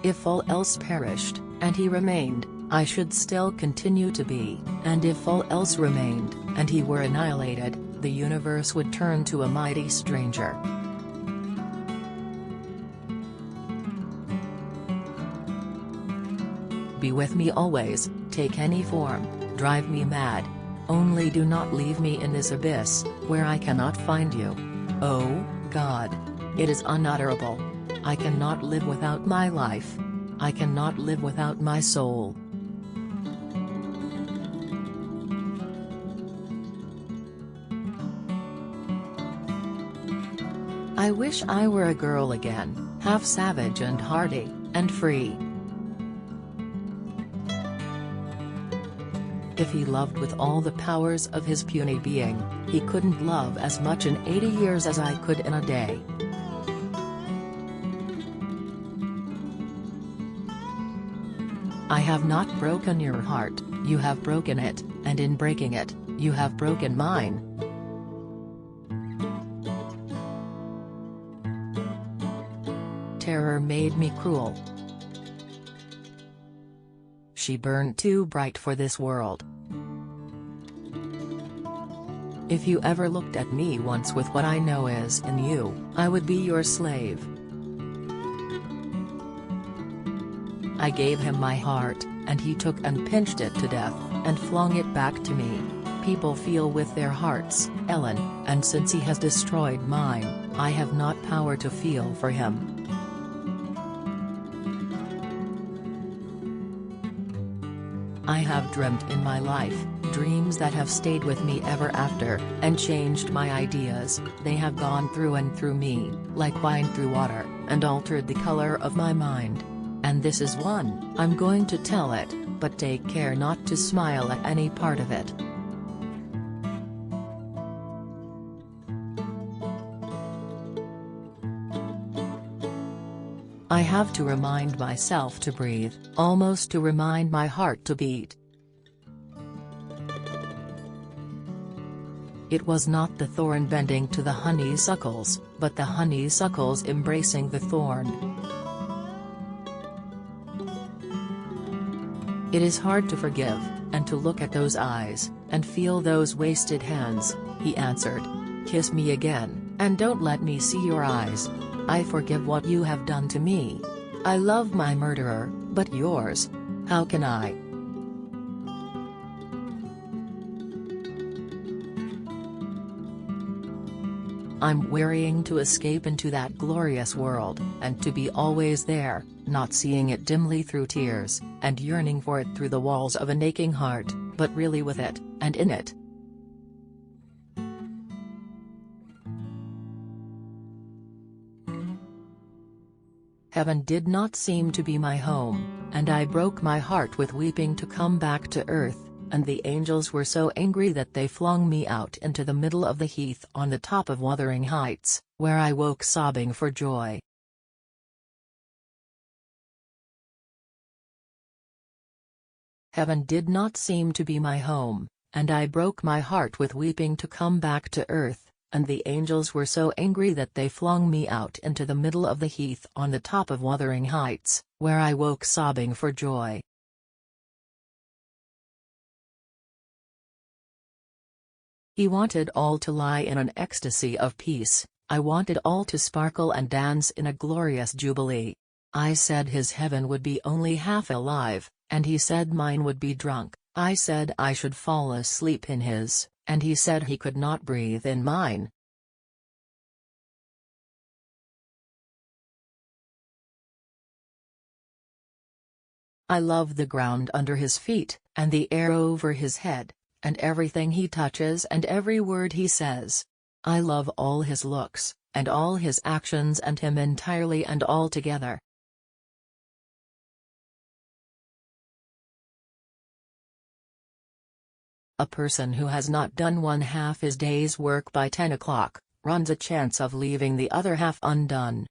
If all else perished, and he remained, I should still continue to be, and if all else remained, and he were annihilated, the universe would turn to a mighty stranger. Be with me always, take any form, drive me mad. Only do not leave me in this abyss, where I cannot find you. Oh, God. It is unutterable. I cannot live without my life. I cannot live without my soul. I wish I were a girl again, half savage and hardy, and free. If he loved with all the powers of his puny being, he couldn't love as much in 80 years as I could in a day. I have not broken your heart, you have broken it, and in breaking it, you have broken mine. Terror made me cruel. She burned too bright for this world. If you ever looked at me once with what I know is in you, I would be your slave. I gave him my heart, and he took and pinched it to death, and flung it back to me. People feel with their hearts, Ellen, and since he has destroyed mine, I have not power to feel for him. I have dreamt in my life, dreams that have stayed with me ever after, and changed my ideas. They have gone through and through me, like wine through water, and altered the color of my mind. And this is one. I'm going to tell it, but take care not to smile at any part of it. I have to remind myself to breathe, almost to remind my heart to beat. It was not the thorn bending to the honeysuckles, but the honeysuckles embracing the thorn. It is hard to forgive, and to look at those eyes, and feel those wasted hands, he answered. Kiss me again, and don't let me see your eyes. I forgive what you have done to me. I love my murderer, but yours? How can I? I'm wearying to escape into that glorious world, and to be always there, not seeing it dimly through tears, and yearning for it through the walls of an aching heart, but really with it, and in it. Heaven did not seem to be my home, and I broke my heart with weeping to come back to earth, and the angels were so angry that they flung me out into the middle of the heath on the top of Wuthering Heights, where I woke sobbing for joy. Heaven did not seem to be my home, and I broke my heart with weeping to come back to earth, and the angels were so angry that they flung me out into the middle of the heath on the top of Wuthering Heights, where I woke sobbing for joy. He wanted all to lie in an ecstasy of peace, I wanted all to sparkle and dance in a glorious jubilee. I said his heaven would be only half alive, and he said mine would be drunk. I said I should fall asleep in his, and he said he could not breathe in mine. I love the ground under his feet, and the air over his head, and everything he touches and every word he says. I love all his looks, and all his actions and him entirely and altogether. A person who has not done one half his day's work by 10 o'clock, runs a chance of leaving the other half undone.